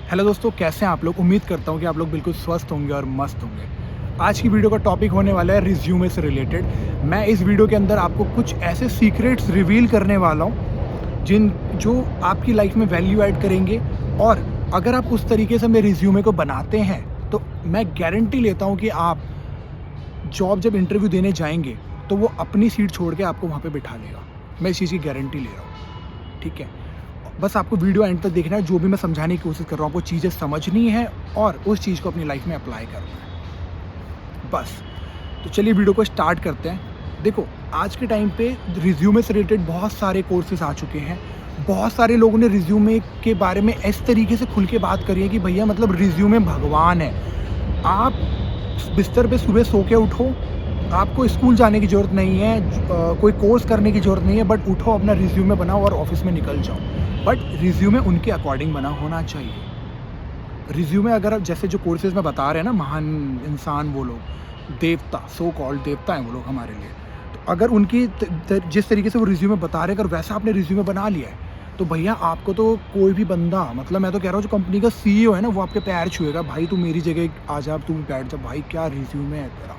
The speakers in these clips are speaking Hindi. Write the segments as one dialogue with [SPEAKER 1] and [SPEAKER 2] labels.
[SPEAKER 1] हेलो दोस्तों, कैसे हैं आप लोग। उम्मीद करता हूँ कि आप लोग बिल्कुल स्वस्थ होंगे और मस्त होंगे। आज की वीडियो का टॉपिक होने वाला है रिज्यूमे से रिलेटेड। मैं इस वीडियो के अंदर आपको कुछ ऐसे सीक्रेट्स रिवील करने वाला हूँ जो आपकी लाइफ में वैल्यू ऐड करेंगे। और अगर आप उस तरीके से अपने रिज्यूमे को बनाते हैं तो मैं गारंटी लेता हूँ कि आप जॉब जब इंटरव्यू देने जाएंगे तो वो अपनी सीट छोड़ के आपको वहाँ पे बिठा लेगा। मैं इस चीज़ की गारंटी ले रहा हूँ, ठीक है। बस आपको वीडियो एंड तक देखना है। जो भी मैं समझाने की कोशिश कर रहा हूँ आपको चीज़ें समझनी है और उस चीज़ को अपनी लाइफ में अप्लाई करना है, बस। तो चलिए वीडियो को स्टार्ट करते हैं। देखो, आज के टाइम पे रिज्यूमे से रिलेटेड बहुत सारे कोर्सेज आ चुके हैं। बहुत सारे लोगों ने रिज्यूमे के बारे में इस तरीके से खुल के बात करी है कि भैया मतलब रिज्यूमे भगवान है। आप बिस्तर पे सुबह सो के उठो, आपको स्कूल जाने की ज़रूरत नहीं है, कोई कोर्स करने की ज़रूरत नहीं है, बट उठो, अपना रिज्यूमे बनाओ और ऑफिस में निकल जाओ। बट रिज्यूमे उनके अकॉर्डिंग बना होना चाहिए। रिज्यूमे अगर आप जैसे जो कोर्सेज में बता रहे हैं ना, महान इंसान वो लोग, देवता, सो कॉल्ड देवता हैं वो लोग हमारे लिए। तो अगर उनकी जिस तरीके से वो रिज्यूमे बता रहे हैं, अगर वैसा आपने रिज्यूमे बना लिया है तो भैया आपको तो कोई भी बंदा, मतलब मैं तो कह रहा हूँ जो कंपनी का सीईओ है ना, वो आपके पैर छुएगा। भाई तू मेरी जगह आ जा, तू बैठ जा। भाई क्या रिज्यूमे है तेरा,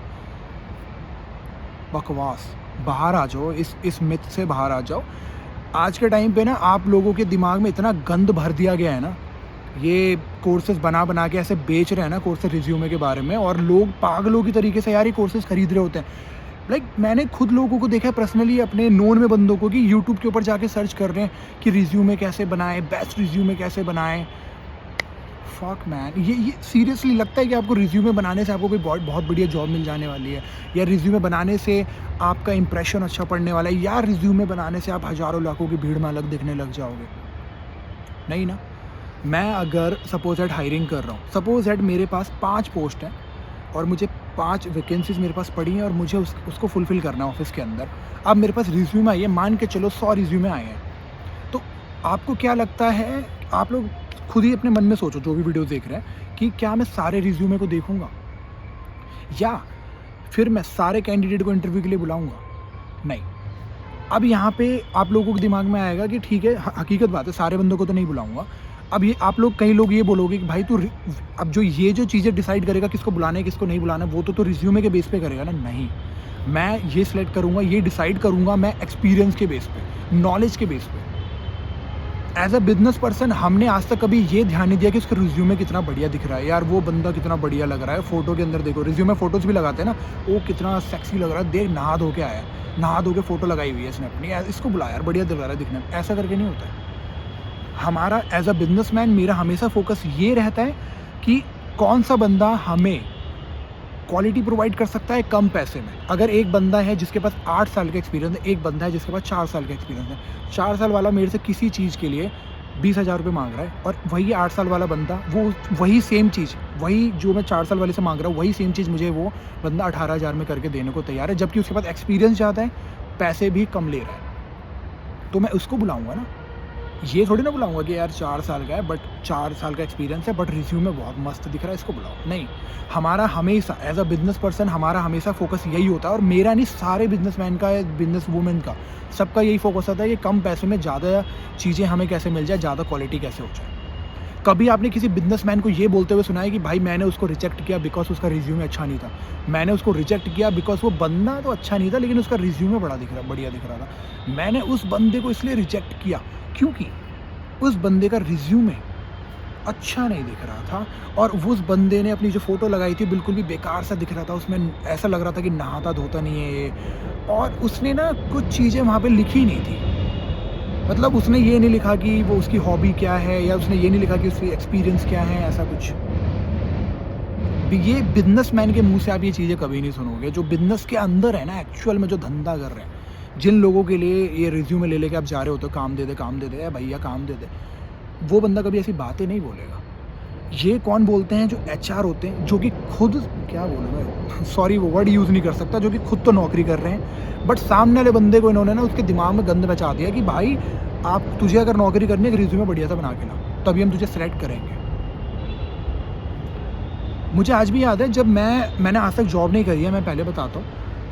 [SPEAKER 1] बकवास। बाहर आ जाओ, इस मिथ से बाहर आ जाओ। आज के टाइम पे ना आप लोगों के दिमाग में इतना गंद भर दिया गया है ना, ये कोर्सेज बना बना के ऐसे बेच रहे हैं ना कोर्सेज रिज्यूमे के बारे में, और लोग पागलों की तरीके से यार ये कोर्सेज खरीद रहे होते हैं। मैंने खुद लोगों को देखा है पर्सनली, अपने नोन में बंदों को, कि यूट्यूब के ऊपर जाके सर्च कर रहे हैं कि रिज्यूमे कैसे बनाएं, बेस्ट रिज्यूमे कैसे बनाएं। फक मैन, ये सीरियसली लगता है कि आपको रिज्यूमे बनाने से आपको कोई बहुत बहुत बढ़िया जॉब मिल जाने वाली है, या रिज्यूमे बनाने से आपका इंप्रेशन अच्छा पड़ने वाला है, या रिज्यूमे बनाने से आप हज़ारों लाखों की भीड़ में अलग दिखने लग जाओगे? नहीं ना। मैं अगर सपोज एट हायरिंग कर रहा हूँ, सपोज एट मेरे पास 5 पोस्ट हैं और मुझे 5 वैकेंसीज़ मेरे पास पड़ी हैं और मुझे उसको फुलफ़िल करना है ऑफ़िस के अंदर। अब मेरे पास रिज्यूमे आई है, मान के चलो 100 रिज्यूमे आए हैं। तो आपको क्या लगता है, आप लोग खुद ही अपने मन में सोचो जो भी वीडियो देख रहे हैं, कि क्या मैं सारे रिज्यूमे को देखूंगा या फिर मैं सारे कैंडिडेट को इंटरव्यू के लिए बुलाऊंगा? नहीं। अब यहाँ पे आप लोगों के दिमाग में आएगा कि ठीक है, हकीकत बात है, सारे बंदों को तो नहीं बुलाऊंगा। अब ये आप लोग, कई लोग ये बोलोगे कि भाई तू अब जो चीज़ें डिसाइड करेगा किसको बुलाना है किसको नहीं बुलाना है, वो तो रिज्यूमे के बेस पे करेगा ना। नहीं, मैं ये सिलेक्ट करूँगा, ये डिसाइड करूँगा मैं एक्सपीरियंस के बेस पे, नॉलेज के बेस पे। एज अ बिजनेस पर्सन हमने आज तक कभी ये ध्यान नहीं दिया कि उसका रिज्यूमे कितना बढ़िया दिख रहा है, यार वो बंदा कितना बढ़िया लग रहा है फोटो के अंदर। देखो रिज्यूमे फोटोज भी लगाते हैं ना, वो कितना सेक्सी लग रहा है, देख नहा धो के आया, नहा धो के फोटो लगाई हुई है इसने अपनी, इसको बुला यार, बढ़िया दिख रहा है दिखने में। ऐसा करके नहीं होता है। हमारा एज अ बिजनेसमैन, मेरा हमेशा फोकस ये रहता है कि कौन सा बंदा हमें क्वालिटी प्रोवाइड कर सकता है कम पैसे में। अगर एक बंदा है जिसके पास 8 साल का एक्सपीरियंस है, एक बंदा है जिसके पास 4 साल का एक्सपीरियंस है, 4 साल वाला मेरे से किसी चीज़ के लिए 20,000 रुपये मांग रहा है, और वही 8 साल वाला बंदा वो वही सेम चीज़, वही जो मैं 4 साल वाले से मांग रहा हूँ, वही सेम चीज़ मुझे वो बंदा 18,000 में करके देने को तैयार है, जबकि उसके पास एक्सपीरियंस ज़्यादा है, पैसे भी कम ले रहा है। तो मैं उसको बुलाऊँगा ना, ये थोड़ी ना बुलाऊंगा कि यार 4 साल का है, बट 4 साल का एक्सपीरियंस है, बट रिज्यूमे बहुत मस्त दिख रहा है, इसको बुलाओ। नहीं, हमारा हमेशा एज अ बिजनेस पर्सन हमारा हमेशा फोकस यही होता है, और मेरा नहीं, सारे बिजनेसमैन का, बिजनेस वूमेन का, सबका यही फोकस होता है कि कम पैसे में ज़्यादा चीज़ें हमें कैसे मिल जाए, ज़्यादा क्वालिटी कैसे हो जाए। कभी आपने किसी बिजनेसमैन को ये बोलते हुए सुना है कि भाई मैंने उसको रिजेक्ट किया बिकॉज उसका रिज्यूमे अच्छा नहीं था, मैंने उसको रिजेक्ट किया बिकॉज वो बंदा तो अच्छा नहीं था लेकिन उसका रिज्यूमे बढ़िया दिख रहा था, मैंने उस बंदे को इसलिए रिजेक्ट किया क्योंकि उस बंदे का रिज्यूमे अच्छा नहीं दिख रहा था, और उस बंदे ने अपनी जो फ़ोटो लगाई थी बिल्कुल भी बेकार सा दिख रहा था, उसमें ऐसा लग रहा था कि नहाता धोता नहीं है ये, और उसने ना कुछ चीज़ें वहाँ पे लिखी नहीं थी। मतलब उसने ये नहीं लिखा कि वो उसकी हॉबी क्या है, या उसने ये नहीं लिखा कि उसकी एक्सपीरियंस क्या है, ऐसा कुछ। ये बिजनेसमैन के मुंह से आप ये चीज़ें कभी नहीं सुनोगे। जो बिजनेस के अंदर है ना, एक्चुअल में जो धंधा कर रहे हैं, जिन लोगों के लिए ये रिज्यूमे ले लेके आप जा रहे हो तो काम दे दे भैया काम दे दे, वो बंदा कभी ऐसी बातें नहीं बोलेगा। ये कौन बोलते हैं, जो एचआर होते हैं, जो कि खुद, क्या बोलूँ मैं, सॉरी वो वर्ड यूज़ नहीं कर सकता, जो कि खुद तो नौकरी कर रहे हैं, बट सामने वाले बंदे को इन्होंने ना उसके दिमाग में गंद मचा दिया कि भाई आप, तुझे अगर नौकरी करनी है, रिज्यूमे बढ़िया सा बना के ला, तभी हम तुझे सेलेक्ट करेंगे। मुझे आज भी याद है, जब मैंने आज तक जॉब नहीं करी है, मैं पहले बताता हूँ,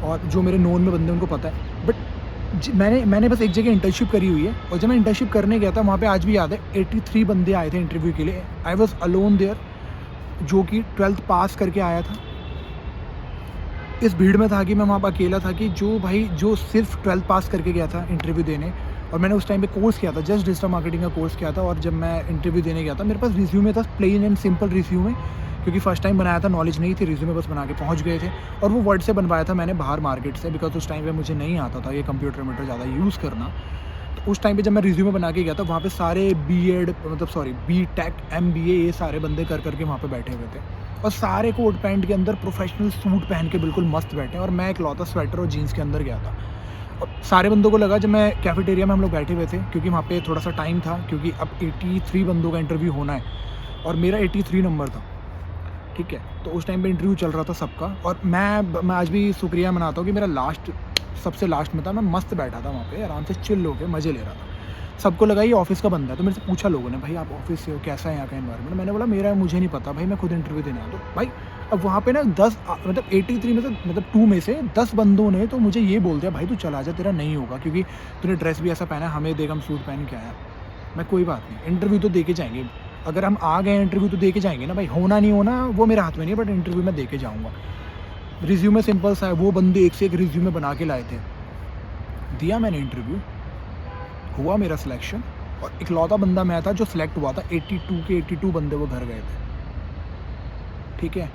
[SPEAKER 1] और जो मेरे नोन में बंदे उनको पता है, बट मैंने बस एक जगह इंटर्नशिप करी हुई है, और जब मैं इंटर्नशिप करने गया था वहाँ पे आज भी याद है 83 बंदे आए थे इंटरव्यू के लिए। आई वॉज अलोन देयर, जो कि 12th पास करके आया था। इस भीड़ में था कि मैं वहाँ पर अकेला था, कि जो सिर्फ 12th पास करके गया था इंटरव्यू देने। और मैंने उस टाइम पे कोर्स किया था, जस्ट डिजिटल मार्केटिंग का कोर्स किया था। और जब मैं इंटरव्यू देने गया था, मेरे पास रिज्यूमे था, प्लेन एंड सिंपल रिज्यूमे, क्योंकि फर्स्ट टाइम बनाया था, नॉलेज नहीं थी, रिज्यूमे बस बना के पहुँच गए थे। और वो वर्ड से बनवाया था मैंने बाहर मार्केट से, बिकॉज उस टाइम पे मुझे नहीं आता था ये कंप्यूटर मीटर ज़्यादा यूज़ करना। तो उस टाइम पे जब मैं रिज्यूमे बना के गया था, वहाँ पे सारे बीटेक MBA ये सारे बंदे कर करके वहाँ पे बैठे हुए थे, और सारे कोट पैंट के अंदर प्रोफेशनल सूट पहन के बिल्कुल मस्त बैठे, और मैं इकलौता स्वेटर और जीन्स के अंदर गया था। और सारे बंदों को लगा, जब मैं कैफेटेरिया में हम लोग बैठे हुए थे, क्योंकि वहाँ पे थोड़ा सा टाइम था, क्योंकि अब 83 बंदों का इंटरव्यू होना है, और मेरा 83 नंबर था, ठीक है। तो उस टाइम पे इंटरव्यू चल रहा था सबका, और मैं आज भी शुक्रिया मनाता हूँ कि मेरा सबसे लास्ट में था। मैं मस्त बैठा था वहाँ पे, आराम से चिल होके मज़े ले रहा था। सबको लगा ये ऑफिस का बंदा है, तो मेरे से पूछा लोगों ने, भाई आप ऑफिस से हो, कैसा है यहाँ का एनवायरनमेंट? मैंने बोला मुझे नहीं पता भाई, मैं खुद इंटरव्यू देने आया। तो भाई अब वहाँ पे ना 83 में से 2 में से 10 बंदों ने तो मुझे ये बोल दिया, भाई तू चला जा, तेरा नहीं होगा, क्योंकि तूने ड्रेस भी ऐसा पहना है, हमें देख हम सूट पहन के आया। मैं कोई बात नहीं, इंटरव्यू तो दे के जाएंगे, अगर हम आ गए इंटरव्यू तो दे के जाएंगे ना भाई, होना नहीं होना वो मेरे हाथ में नहीं है, बट इंटरव्यू में दे के जाऊँगा। रिज्यूमे सिंपल सा है, वो बंदे एक से एक रिज्यूमे बना के लाए थे, दिया मैंने इंटरव्यू, हुआ मेरा सिलेक्शन, और इकलौता बंदा मैं था जो सिलेक्ट हुआ था। 82 के 82 बंदे वो घर गए थे, ठीक है।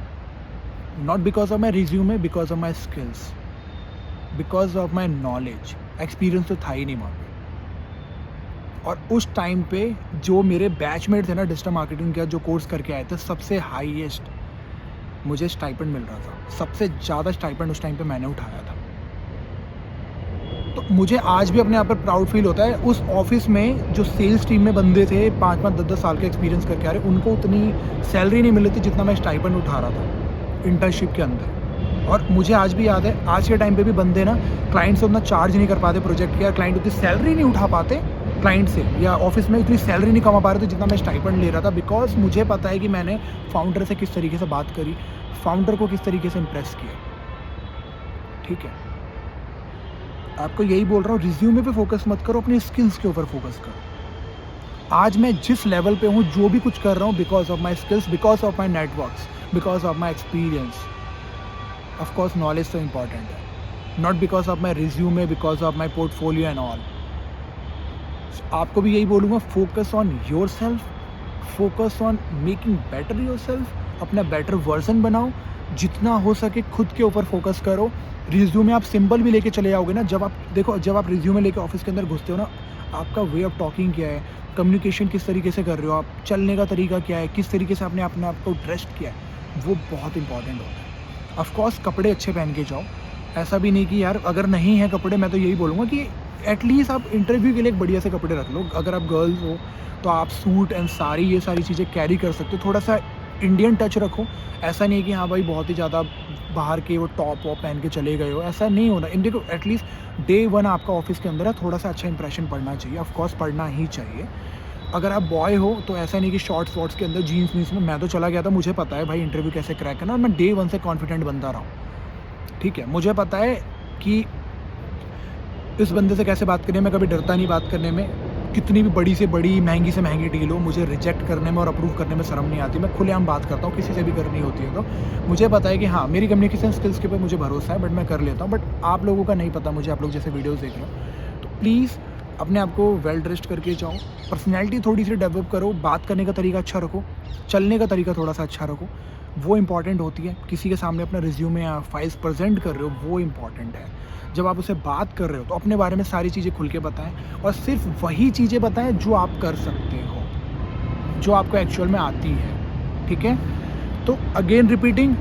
[SPEAKER 1] Not because of my resume, because of my skills, because of my knowledge. Experience तो था ही नहीं वहाँ पे। और उस टाइम पे जो मेरे बैचमेट थे ना, डिजिटल मार्केटिंग का जो कोर्स करके आए थे, सबसे हाईएस्ट मुझे स्टाइपेंड मिल रहा था, सबसे ज़्यादा स्टाइपेंड उस टाइम पे मैंने उठाया था। तो मुझे आज भी अपने आप पर प्राउड फील होता है। उस ऑफिस में जो सेल्स टीम में बंदे थे 5-5, 10-10 साल के एक्सपीरियंस करके आ रहे, उनको उतनी सैलरी नहीं मिल रही थी जितना मैं स्टाइपेंड उठा रहा था इंटर्नशिप के अंदर। और मुझे आज भी याद है, आज के टाइम पे भी बंदे ना क्लाइंट से उतना चार्ज नहीं कर पाते प्रोजेक्ट की, या क्लाइंट उतनी सैलरी नहीं उठा पाते क्लाइंट से, या ऑफिस में उतनी सैलरी नहीं कमा पा रहे थे जितना मैं स्टाइपेंड ले रहा था। बिकॉज मुझे पता है कि मैंने फाउंडर से किस तरीके से बात करी, फाउंडर को किस तरीके से इम्प्रेस किया, ठीक है। आपको यही बोल रहा हूँ, रिज्यूमे पे फोकस मत करो, अपनी स्किल्स के ऊपर फोकस करो। आज मैं जिस लेवल पे हूँ, जो भी कुछ कर रहा हूँ, because of my skills, because of my networks, because of my experience. Of course knowledge तो इम्पॉर्टेंट है, not because of my resume, because of my portfolio and all. आपको भी यही बोलूँगा, focus on your self, focus on making better your self, अपना बेटर वर्जन बनाओ, जितना हो सके खुद के ऊपर फोकस करो। रिज्यूमे आप सिंपल भी लेके चले जाओगे ना, जब आप रिज्यूमे लेके ऑफिस के अंदर घुसते हो ना, आपका वे ऑफ टॉकिंग क्या है, कम्युनिकेशन किस तरीके से कर रहे हो आप, चलने का तरीका क्या है, किस तरीके से आपने अपने आप को ड्रेस्ड किया है, वो बहुत इंपॉर्टेंट होता है। ऑफकोर्स कपड़े अच्छे पहन के जाओ, ऐसा भी नहीं कि यार अगर नहीं है कपड़े, मैं तो यही बोलूँगा कि एटलीस्ट आप इंटरव्यू के लिए एक बढ़िया से कपड़े रख लो। अगर आप गर्ल्स हो तो आप सूट एंड साड़ी, ये सारी चीज़ें कैरी कर सकते हो। थोड़ा सा इंडियन टच रखो, ऐसा नहीं है कि हाँ भाई बहुत ही ज़्यादा बाहर के वो टॉप वॉप पहन के चले गए हो, ऐसा नहीं होना। इंडिया को एटलीस्ट डे 1 आपका ऑफिस के अंदर है, थोड़ा सा अच्छा इंप्रेशन पड़ना चाहिए, ऑफकोर्स पढ़ना ही चाहिए। अगर आप बॉय हो तो ऐसा नहीं कि शॉर्ट्स वॉर्ट्स के अंदर जीन्स वीन्स में, मैं तो चला गया था, मुझे पता है भाई इंटरव्यू कैसे क्रैक करना, और मैं डे 1 से कॉन्फिडेंट बनता रहा हूँ, ठीक है। मुझे पता है कि इस बंदे से कैसे बात करनी है, मैं कभी डरता नहीं बात करने में। कितनी भी बड़ी से बड़ी, महंगी से महंगी डील हो, मुझे रिजेक्ट करने में और अप्रूव करने में शर्म नहीं आती। मैं खुलेआम बात करता हूँ, किसी से भी करनी होती है तो मुझे पता है कि हाँ, मेरी कम्युनिकेशन स्किल्स के ऊपर मुझे भरोसा है, बट मैं कर लेता हूँ। बट आप लोगों का नहीं पता मुझे, आप लोग जैसे वीडियोज़ देख रहे हो, तो प्लीज़ अपने आप को वेल ड्रेस्ड करके जाओ, पर्सनैलिटी थोड़ी सी डेवलप करो, बात करने का तरीका अच्छा रखो, चलने का तरीका थोड़ा सा अच्छा रखो, वो इंपॉर्टेंट होती है। किसी के सामने अपना रिज्यूमे या फाइल्स प्रेजेंट कर रहे हो, वो इंपॉर्टेंट है। जब आप उससे बात कर रहे हो तो अपने बारे में सारी चीज़ें खुल के बताएं, और सिर्फ वही चीज़ें बताएं जो आप कर सकते हो, जो आपको एक्चुअल में आती है, ठीक है। तो अगेन रिपीटिंग,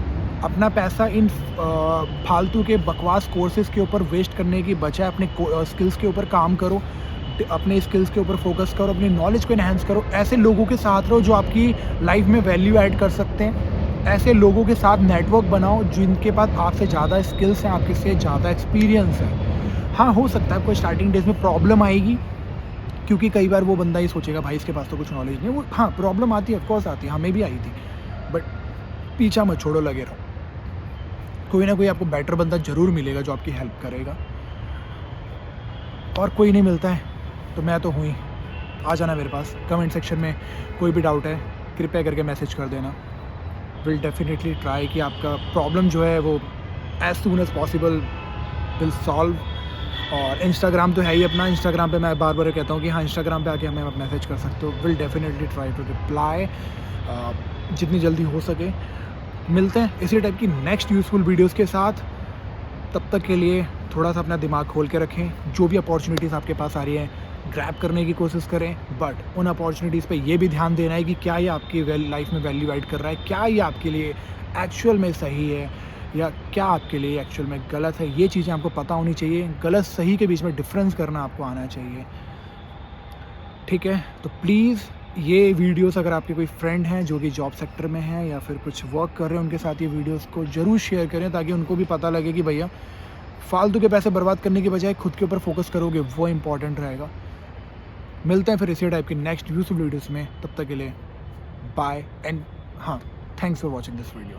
[SPEAKER 1] अपना पैसा इन फालतू के बकवास कोर्सेज के ऊपर वेस्ट करने की बजाय अपने स्किल्स के ऊपर काम करो, अपने स्किल्स के ऊपर फोकस करो, अपनी नॉलेज को एनहांस करो। ऐसे लोगों के साथ रहो जो आपकी लाइफ में वैल्यू ऐड कर सकते हैं। ऐसे लोगों के साथ नेटवर्क बनाओ जिनके पास आपसे ज़्यादा स्किल्स हैं, आपके से ज़्यादा एक्सपीरियंस है। हाँ, हो सकता है आपको स्टार्टिंग डेज में प्रॉब्लम आएगी, क्योंकि कई बार वो बंदा ये सोचेगा भाई इसके पास तो कुछ नॉलेज नहीं है। वो हाँ, प्रॉब्लम आती है, ऑफकोर्स आती है, हमें भी आई थी, बट पीछा मत छोड़ो, लगे रहो। कोई ना कोई आपको बेटर बंदा ज़रूर मिलेगा जो आपकी हेल्प करेगा। और कोई नहीं मिलता है तो मैं तो हूँ ही। आ जाना मेरे पास, कमेंट सेक्शन में कोई भी डाउट है कृपया करके मैसेज कर देना। विल डेफिनेटली ट्राई कि आपका प्रॉब्लम जो है वो as soon as possible will solve. और इंस्टाग्राम तो है ही अपना, इंस्टाग्राम पे मैं बार बार कहता हूँ कि हाँ इंस्टाग्राम पे आके हमें आप मैसेज कर सकते हो। Will definitely try to reply जितनी जल्दी हो सके। मिलते हैं इसी टाइप की नेक्स्ट यूज़फुल वीडियोज़ के साथ। तब तक के लिए थोड़ा सा अपना दिमाग खोल के रखें, जो भी अपॉर्चुनिटीज़ आपके पास आ रही हैं ग्रैब करने की कोशिश करें, बट उन अपॉर्चुनिटीज़ पे ये भी ध्यान देना है कि क्या ये आपकी लाइफ में वैल्यू ऐड कर रहा है, क्या ये आपके लिए एक्चुअल में सही है या क्या आपके लिए एक्चुअल में गलत है। ये चीज़ें आपको पता होनी चाहिए, गलत सही के बीच में डिफरेंस करना आपको आना चाहिए, ठीक है। तो प्लीज़ ये वीडियोस अगर आपके कोई फ्रेंड हैं जो कि जॉब सेक्टर में हैं या फिर कुछ वर्क कर रहे हैं, उनके साथ ये वीडियोस को ज़रूर शेयर करें ताकि उनको भी पता लगे कि भैया फालतू के पैसे बर्बाद करने के बजाय खुद के ऊपर फोकस करोगे वो इम्पॉर्टेंट रहेगा। मिलते हैं फिर इसी टाइप की नेक्स्ट यूज़फुल वीडियोस में, तब तक के लिए बाय एंड हाँ, thanks for watching this video.